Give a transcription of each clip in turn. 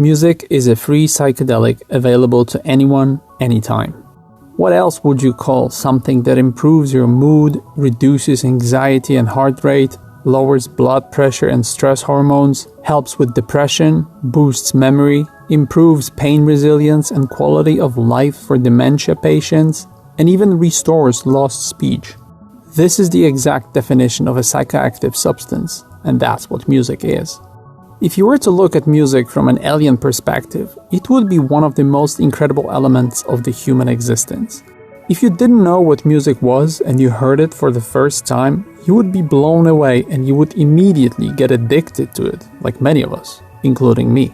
Music is a free psychedelic available to anyone, anytime. What else would you call something that improves your mood, reduces anxiety and heart rate, lowers blood pressure and stress hormones, helps with depression, boosts memory, improves pain resilience and quality of life for dementia patients, and even restores lost speech? This is the exact definition of a psychoactive substance, and that's what music is. If you were to look at music from an alien perspective, it would be one of the most incredible elements of the human existence. If you didn't know what music was and you heard it for the first time, you would be blown away and you would immediately get addicted to it, like many of us, including me.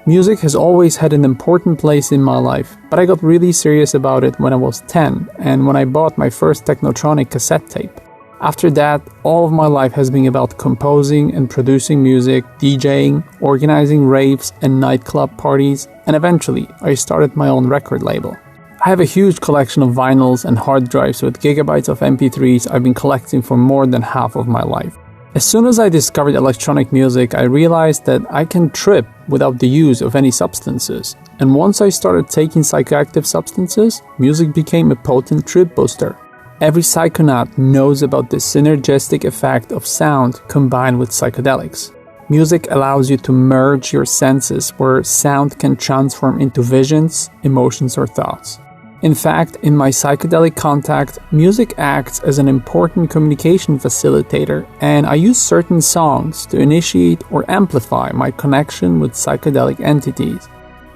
Music has always had an important place in my life, but I got really serious about it when I was 10 and when I bought my first Technotronic cassette tape. After that, all of my life has been about composing and producing music, DJing, organizing raves and nightclub parties, and eventually I started my own record label. I have a huge collection of vinyls and hard drives with gigabytes of MP3s I've been collecting for more than half of my life. As soon as I discovered electronic music, I realized that I can trip without the use of any substances. And once I started taking psychoactive substances, music became a potent trip booster. Every psychonaut knows about the synergistic effect of sound combined with psychedelics. Music allows you to merge your senses where sound can transform into visions, emotions, or thoughts. In fact, in my psychedelic contact, music acts as an important communication facilitator, and I use certain songs to initiate or amplify my connection with psychedelic entities.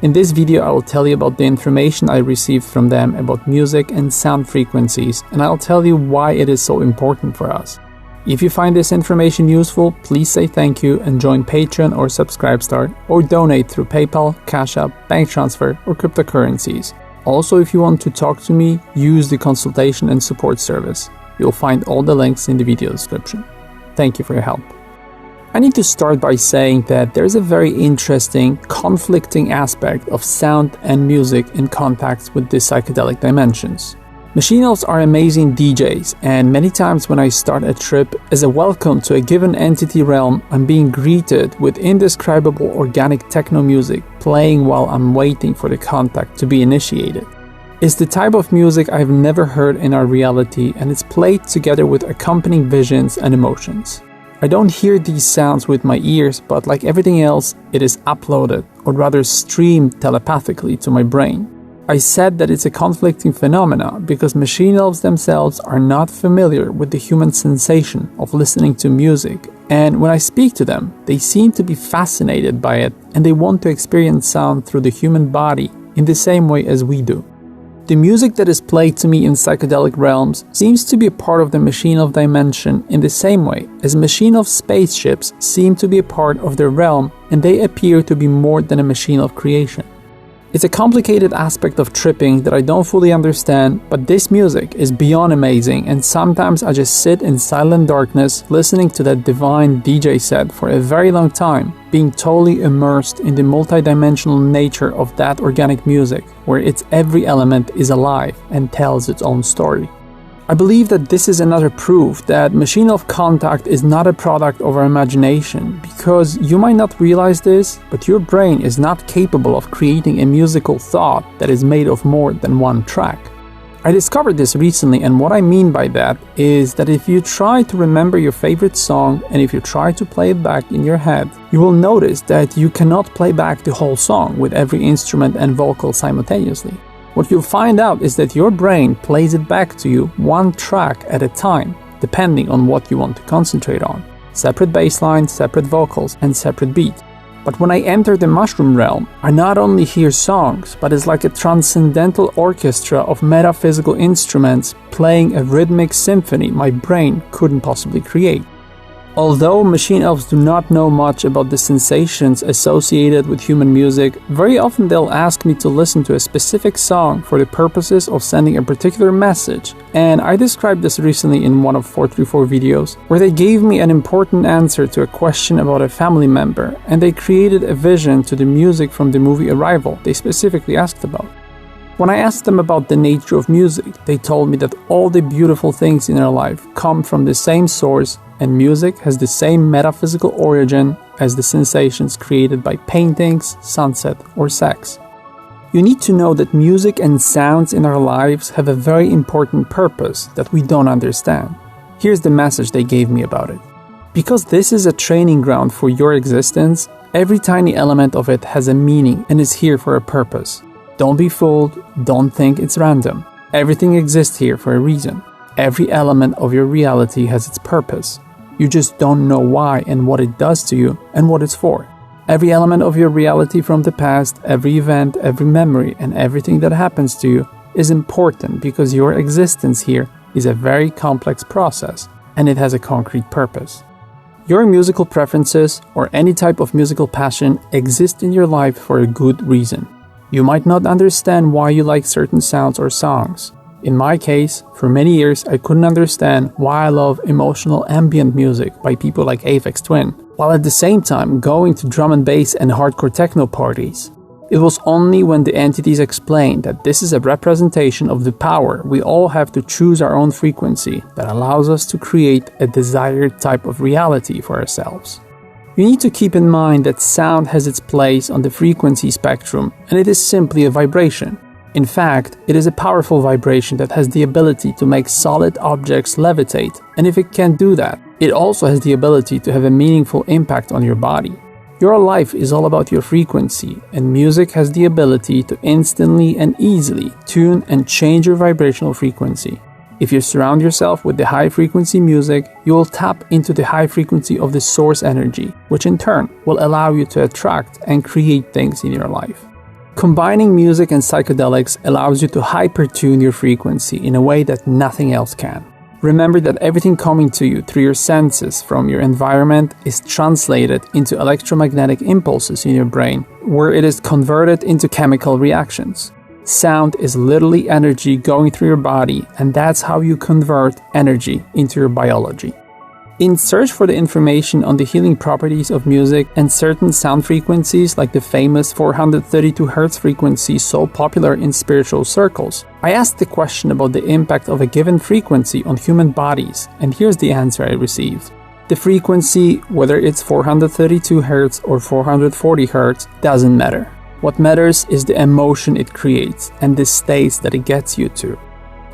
In this video, I will tell you about the information I received from them about music and sound frequencies, and I'll tell you why it is so important for us. If you find this information useful, please say thank you and join Patreon or Subscribestar, or donate through PayPal, CashApp, bank transfer, or cryptocurrencies. Also, if you want to talk to me, use the consultation and support service. You'll find all the links in the video description. Thank you for your help. I need to start by saying that there's a very interesting, conflicting aspect of sound and music in contact with the psychedelic dimensions. Machine elves are amazing DJs, and many times when I start a trip, as a welcome to a given entity realm, I'm being greeted with indescribable organic techno music playing while I'm waiting for the contact to be initiated. It's the type of music I've never heard in our reality, and it's played together with accompanying visions and emotions. I don't hear these sounds with my ears, but like everything else, it is uploaded, or rather streamed telepathically to my brain. I said that it's a conflicting phenomena because machine elves themselves are not familiar with the human sensation of listening to music, and when I speak to them, they seem to be fascinated by it and they want to experience sound through the human body in the same way as we do. The music that is played to me in psychedelic realms seems to be a part of the machine elf dimension in the same way as machine elf spaceships seem to be a part of their realm, and they appear to be more than a machine elf creation. It's a complicated aspect of tripping that I don't fully understand, but this music is beyond amazing, and sometimes I just sit in silent darkness listening to that divine DJ set for a very long time, being totally immersed in the multidimensional nature of that organic music, where its every element is alive and tells its own story. I believe that this is another proof that machine elf contact is not a product of our imagination, because you might not realize this, but your brain is not capable of creating a musical thought that is made of more than one track. I discovered this recently, and what I mean by that is that if you try to remember your favorite song and if you try to play it back in your head, you will notice that you cannot play back the whole song with every instrument and vocal simultaneously. What you'll find out is that your brain plays it back to you one track at a time, depending on what you want to concentrate on. Separate bass lines, separate vocals, and separate beat. But when I enter the mushroom realm, I not only hear songs, but it's like a transcendental orchestra of metaphysical instruments playing a rhythmic symphony my brain couldn't possibly create. Although machine elves do not know much about the sensations associated with human music, very often they'll ask me to listen to a specific song for the purposes of sending a particular message, and I described this recently in one of 434 videos, where they gave me an important answer to a question about a family member, and they created a vision to the music from the movie Arrival they specifically asked about. When I asked them about the nature of music, they told me that all the beautiful things in our life come from the same source, and music has the same metaphysical origin as the sensations created by paintings, sunset, or sex. You need to know that music and sounds in our lives have a very important purpose that we don't understand. Here's the message they gave me about it. Because this is a training ground for your existence, every tiny element of it has a meaning and is here for a purpose. Don't be fooled, don't think it's random. Everything exists here for a reason. Every element of your reality has its purpose. You just don't know why and what it does to you and what it's for. Every element of your reality from the past, every event, every memory, and everything that happens to you is important because your existence here is a very complex process and it has a concrete purpose. Your musical preferences or any type of musical passion exist in your life for a good reason. You might not understand why you like certain sounds or songs. In my case, for many years I couldn't understand why I love emotional ambient music by people like Aphex Twin, while at the same time going to drum and bass and hardcore techno parties. It was only when the entities explained that this is a representation of the power we all have to choose our own frequency that allows us to create a desired type of reality for ourselves. You need to keep in mind that sound has its place on the frequency spectrum and it is simply a vibration. In fact, it is a powerful vibration that has the ability to make solid objects levitate, and if it can do that, it also has the ability to have a meaningful impact on your body. Your life is all about your frequency, and music has the ability to instantly and easily tune and change your vibrational frequency. If you surround yourself with the high frequency music, you will tap into the high frequency of the source energy, which in turn will allow you to attract and create things in your life. Combining music and psychedelics allows you to hyper-tune your frequency in a way that nothing else can. Remember that everything coming to you through your senses from your environment is translated into electromagnetic impulses in your brain, where it is converted into chemical reactions. Sound is literally energy going through your body, and that's how you convert energy into your biology. In search for the information on the healing properties of music and certain sound frequencies like the famous 432 Hz frequency so popular in spiritual circles, I asked the question about the impact of a given frequency on human bodies, and here's the answer I received. The frequency, whether it's 432 Hz or 440 Hz, doesn't matter. What matters is the emotion it creates and the states that it gets you to.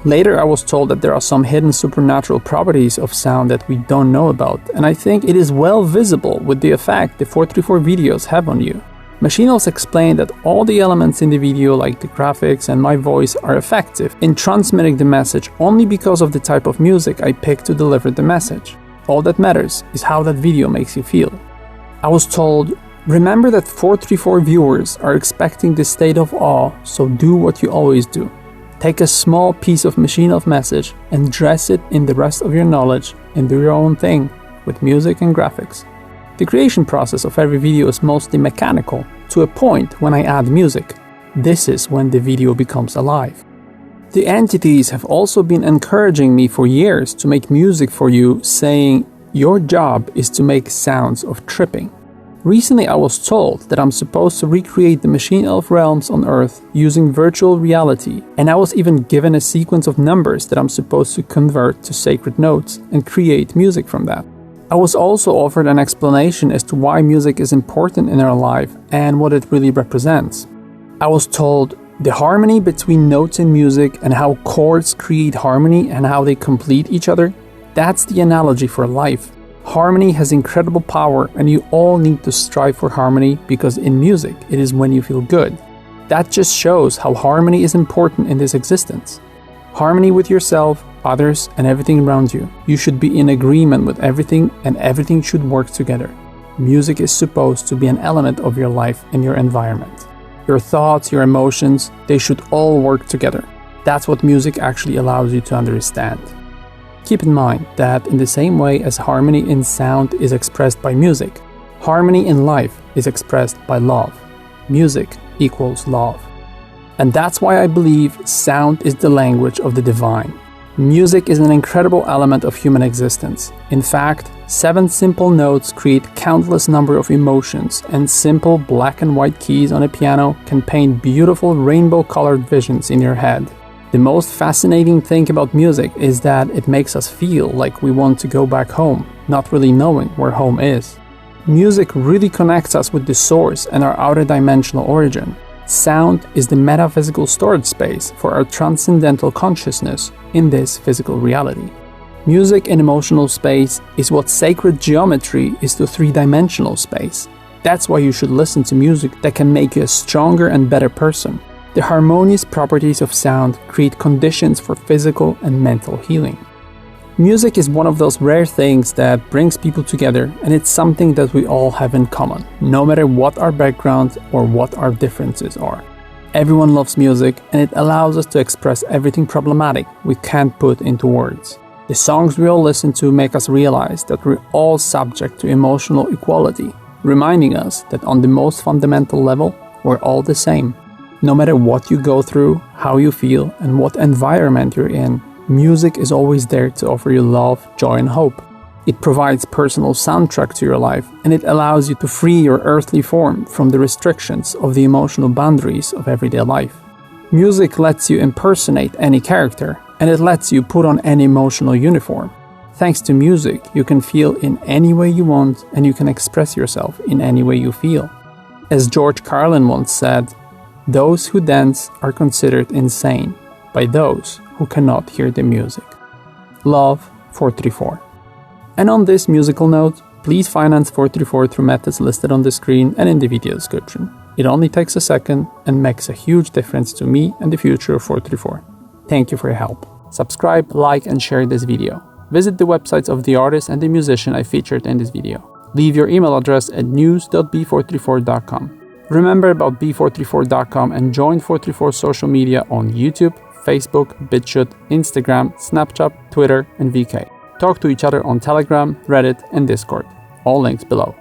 Later I was told that there are some hidden supernatural properties of sound that we don't know about, and I think it is well visible with the effect the 434 videos have on you. Machine Elves explained that all the elements in the video, like the graphics and my voice, are effective in transmitting the message only because of the type of music I picked to deliver the message. All that matters is how that video makes you feel. I was told, remember that 434 viewers are expecting this state of awe, so do what you always do. Take a small piece of Machine Elf message and dress it in the rest of your knowledge and do your own thing with music and graphics. The creation process of every video is mostly mechanical to a point when I add music. This is when the video becomes alive. The entities have also been encouraging me for years to make music for you, saying, your job is to make sounds of tripping. Recently I was told that I'm supposed to recreate the Machine Elf realms on Earth using virtual reality, and I was even given a sequence of numbers that I'm supposed to convert to sacred notes and create music from that. I was also offered an explanation as to why music is important in our life and what it really represents. I was told the harmony between notes in music and how chords create harmony and how they complete each other, that's the analogy for life. Harmony has incredible power, and you all need to strive for harmony because in music it is when you feel good. That just shows how harmony is important in this existence. Harmony with yourself, others, and everything around you. You should be in agreement with everything, and everything should work together. Music is supposed to be an element of your life and your environment. Your thoughts, your emotions, they should all work together. That's what music actually allows you to understand. Keep in mind that in the same way as harmony in sound is expressed by music, harmony in life is expressed by love. Music equals love. And that's why I believe sound is the language of the divine. Music is an incredible element of human existence. In fact, 7 simple notes create countless number of emotions, and simple black and white keys on a piano can paint beautiful rainbow-colored visions in your head. The most fascinating thing about music is that it makes us feel like we want to go back home, not really knowing where home is. Music really connects us with the source and our outer dimensional origin. Sound is the metaphysical storage space for our transcendental consciousness in this physical reality. Music in emotional space is what sacred geometry is to three-dimensional space. That's why you should listen to music that can make you a stronger and better person. The harmonious properties of sound create conditions for physical and mental healing. Music is one of those rare things that brings people together, and it's something that we all have in common, no matter what our background or what our differences are. Everyone loves music, and it allows us to express everything problematic we can't put into words. The songs we all listen to make us realize that we're all subject to emotional equality, reminding us that on the most fundamental level, we're all the same. No matter what you go through, how you feel, and what environment you're in, music is always there to offer you love, joy, and hope. It provides personal soundtrack to your life, and it allows you to free your earthly form from the restrictions of the emotional boundaries of everyday life. Music lets you impersonate any character, and it lets you put on any emotional uniform. Thanks to music, you can feel in any way you want, and you can express yourself in any way you feel. As George Carlin once said, "Those who dance are considered insane by those who cannot hear the music." Love, 434. And on this musical note, please finance 434 through methods listed on the screen and in the video description. It only takes a second and makes a huge difference to me and the future of 434. Thank you for your help. Subscribe, like, and share this video. Visit the websites of the artist and the musician I featured in this video. Leave your email address at news.b434.com. Remember about b434.com and join 434 social media on YouTube, Facebook, BitChute, Instagram, Snapchat, Twitter, and VK. Talk to each other on Telegram, Reddit, and Discord. All links below.